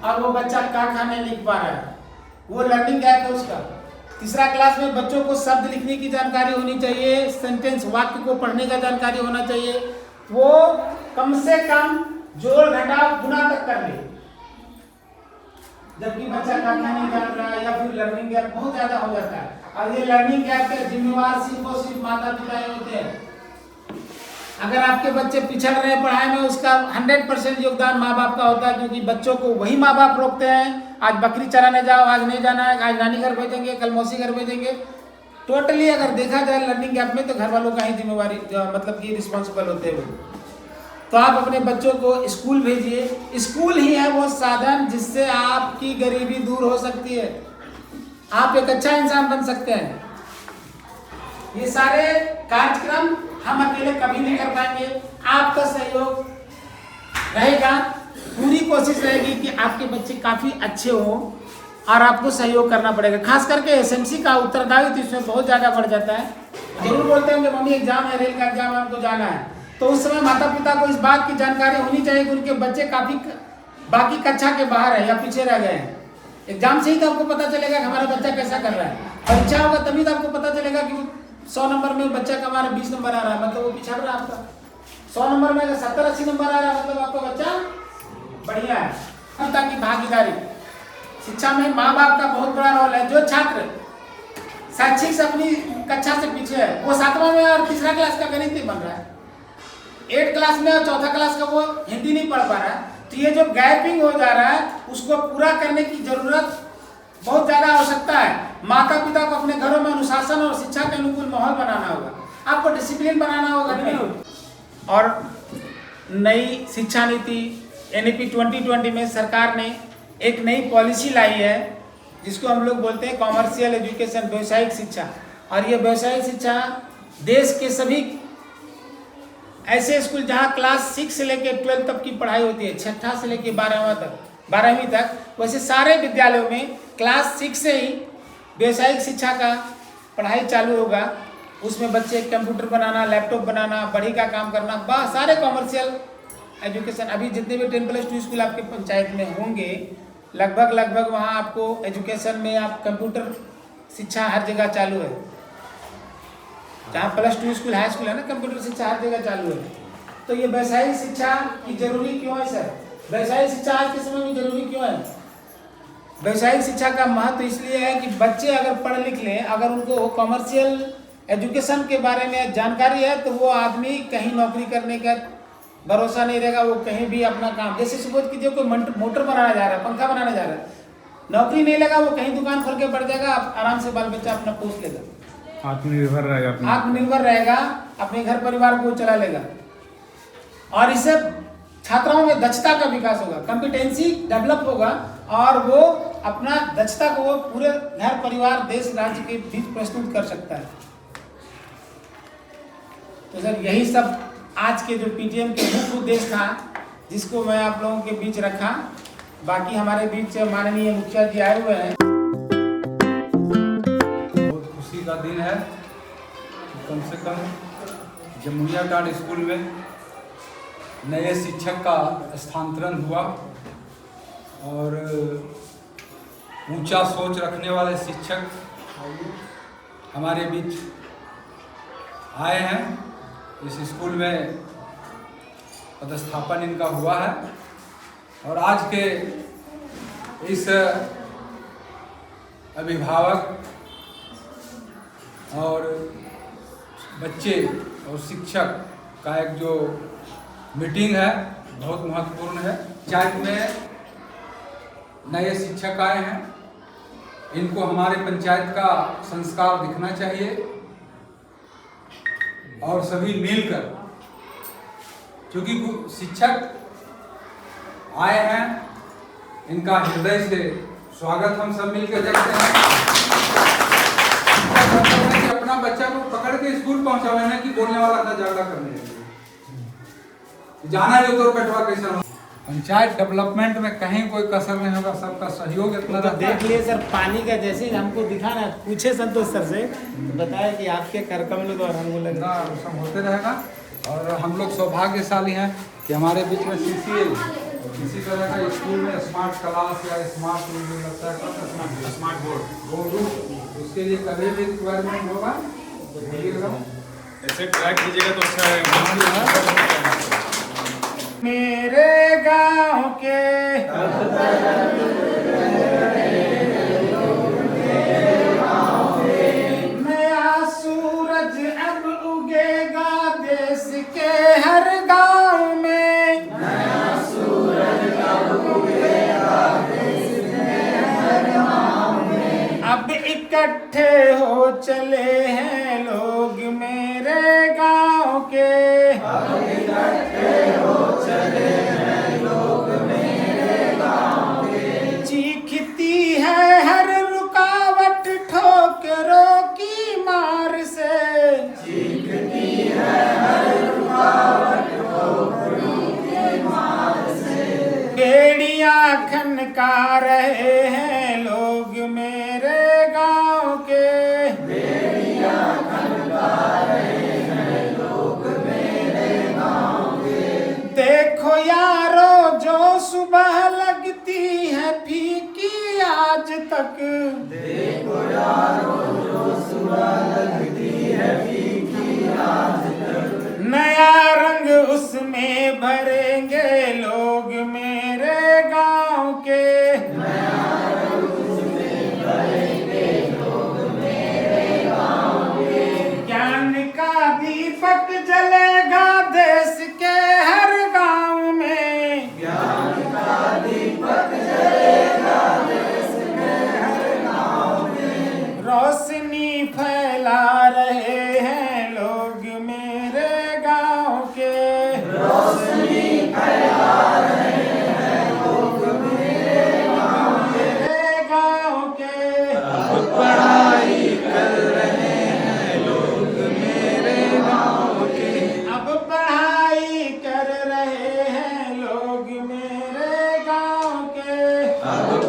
और वो बच्चा का खाने लिख पा रहा है, वो लर्निंग गैप है उसका। तीसरा क्लास में बच्चों को शब्द लिखने की जानकारी होनी चाहिए, सेंटेंस वाक्य को पढ़ने का जानकारी होना चाहिए, वो कम से कम जोड़ घटाव गुणा तक कर ले। जबकि बच्चा खाना नहीं जान रहा है या फिर लर्निंग गैप बहुत ज्यादा हो जाता है, और ये लर्निंग गैप के जिम्मेवार सिर्फ और सिर्फ माता पिता ही होते हैं। अगर आपके बच्चे पिछड़ रहे हैं पढ़ाई में, उसका 100% योगदान माँ बाप का होता है, क्योंकि बच्चों को वही माँ बाप रोकते हैं, आज बकरी चराने जाओ, आज नहीं जाना है, आज नानी घर भेजेंगे, कल मौसी घर भेजेंगे। टोटली अगर देखा जाए लर्निंग गैप में, तो घर वालों का ही जिम्मेवारी मतलब कि रिस्पॉन्सिबल होते हैं। तो आप अपने बच्चों को स्कूल भेजिए। स्कूल ही है वो साधन जिससे आपकी गरीबी दूर हो सकती है, आप एक अच्छा इंसान बन सकते हैं। ये सारे कार्यक्रम हम अकेले कभी नहीं कर पाएंगे, आपका सहयोग रहेगा। पूरी कोशिश रहेगी कि आपके बच्चे काफ़ी अच्छे हों और आपको सहयोग करना पड़ेगा। खास करके एसएमसी का उत्तरदायित्व इसमें बहुत ज़्यादा बढ़ जाता है। जरूर बोलते हैं कि मम्मी एग्जाम है, रेल का एग्जाम है, हमको जाना है, तो उस समय माता पिता को इस बात की जानकारी होनी चाहिए कि उनके बच्चे काफ़ी बाकी कक्षा के बाहर है या पीछे रह गए हैं। एग्जाम से ही तो आपको पता चलेगा कि हमारा बच्चा कैसा कर रहा है। परीक्षा होगा तभी तो आपको पता चलेगा कि 100 नंबर में बच्चा का हमारा 20 नंबर आ रहा है, मतलब वो पिछड़ रहा है आपका। 100 नंबर में 70-80 नंबर आ रहा है, मतलब आपका बच्चा बढ़िया है। पिता की भागीदारी शिक्षा में माँ बाप का बहुत बड़ा रोल है। जो छात्र शैक्षिक से अपनी कक्षा से पीछे है, वो 7वां में और तीसरा क्लास का गणित नहीं बन रहा है, 8 क्लास में और 4था क्लास का वो हिंदी नहीं पढ़ पा रहा है, तो ये जो गैपिंग हो जा रहा है उसको पूरा करने की जरूरत बहुत ज़्यादा आवश्यकता है। माता पिता को अपने घरों में अनुशासन और शिक्षा के अनुकूल माहौल बनाना होगा, आपको डिसिप्लिन बनाना होगा नहीं। और नई शिक्षा नीति NEP 2020 में सरकार ने एक नई पॉलिसी लाई है जिसको हम लोग बोलते हैं कॉमर्शियल एजुकेशन, व्यवसायिक शिक्षा। और ये व्यवसायिक शिक्षा देश के सभी ऐसे स्कूल जहाँ क्लास 6 से लेकर 12 तक की पढ़ाई होती है, 6ठा से लेकर 12वीं तक, वैसे सारे विद्यालयों में क्लास 6 से ही व्यवसायिक शिक्षा का पढ़ाई चालू होगा। उसमें बच्चे कंप्यूटर बनाना, लैपटॉप बनाना, बढ़ी का काम करना, सारे कॉमर्शियल एजुकेशन। अभी जितने भी 10+2 स्कूल आपके पंचायत में होंगे, लगभग वहाँ आपको एजुकेशन में आप कंप्यूटर शिक्षा हर जगह चालू है। जहाँ +2 स्कूल, हाई स्कूल है ना, कंप्यूटर शिक्षा हर जगह चालू है। तो ये व्यवसायिक शिक्षा की जरूरी क्यों है सर? व्यवसायिक शिक्षा आज के समय में जरूरी क्यों है? व्यवसायिक शिक्षा का महत्व इसलिए है कि बच्चे अगर पढ़ लिख लें, अगर उनको कॉमर्शियल एजुकेशन के बारे में जानकारी है, तो वो आदमी कहीं नौकरी करने का भरोसा नहीं रहेगा, वो कहीं भी अपना काम, जैसे सपोज कीजिए कोई मोटर बनाना जा रहा है, पंखा बनाना जा रहा है, नौकरी नहीं लगा, वो कहीं दुकान खोल के बढ़ जाएगा, आराम से बाल बच्चा अपना पोस लेगा, आत्मनिर्भर रहेगा, अपने घर परिवार को चला लेगा। और इससे छात्राओं में दक्षता का विकास होगा, कॉम्पिटेंसी डेवलप होगा, और वो अपना दक्षता को वो पूरे घर परिवार देश राज्य के बीच प्रस्तुत कर सकता है। तो सर यही सब आज के जो PTM के मुख्य उद्देश्य था, जिसको मैं आप लोगों के बीच रखा। बाकी हमारे बीच माननीय मुखिया जी आए हुए हैं। बहुत खुशी का दिन है, कम से कम जमुनिया टाट स्कूल में नए शिक्षक का स्थानांतरण हुआ और ऊंचा सोच रखने वाले शिक्षक हमारे बीच आए हैं। इस स्कूल में पदस्थापन इनका हुआ है और आज के इस अभिभावक और बच्चे और शिक्षक का एक जो मीटिंग है बहुत महत्वपूर्ण है। पंचायत में नए शिक्षक आए हैं, इनको हमारे पंचायत का संस्कार दिखना चाहिए और सभी मिलकर, क्योंकि शिक्षक आए हैं, इनका हृदय से स्वागत हम सब मिलकर करते हैं। अपना बच्चा को पकड़ के स्कूल पहुंचाना कि बोलने वाला था झगड़ा करने जाना जो तो बैठवा कैसे हो। पंचायत डेवलपमेंट में कहीं कोई कसर नहीं होगा, सबका सहयोग इतना। तो देख लिए सर, पानी का जैसे ही हमको दिखा ना, पूछे संतोष सर से, बताया कि आपके कार्यक्रम और हमको लगा सब होते रहेगा। और हम लोग सौभाग्यशाली हैं कि हमारे बीच में CCA इसी तरह का स्कूल में स्मार्ट क्लास या स्मार्ट रूम जो लगता है स्मार्ट बोर्ड उसके लिए कभी भी रिक्वायरमेंट होगा तो बोलिएगा। ऐसे ट्रैक कीजिएगा तो अच्छा है। मेरे गांव के नया सूरज अब उगेगा देश के हर गांव में। नया सूरज अब उगेगा देश के हर गांव में। अब इकट्ठे हो चले हैं लोग मेरे गांव के। अब इकट्ठे हो चले हैं लोग मेरे गांव के। चीखती है हर रुकावट ठोकरों की मार से। चीखती है हर रुकावट ठोकरों की मार से। बेड़ियां खनका रहे हैं लोग मेरे गांव के। बेड़ियां खनका रहे हैं लोग मेरे गांव के। देखो यारो जो सुबह लगती है फीकी आज तक। देखो यारो जो सुबह लगती है फीकी आज तक। नया रंग उसमें भरेंगे लोग मेरे गांव के। नया रंग उसमें भरेंगे लोग मेरे गांव के। ज्ञान का दीपक जलेगा देश के हर गांव में। ज्ञान का दीपक जलेगा देश के हर गांव में। रोशनी फैला रहे हैं लोग मेरे गांव के। रोशनी फैला रहे हैं लोग मेरे गांव के। गांव के अब पढ़ाई कर रहे हैं लोग मेरे गांव के। अब पढ़ाई कर रहे हैं लोग मेरे गांव के। अब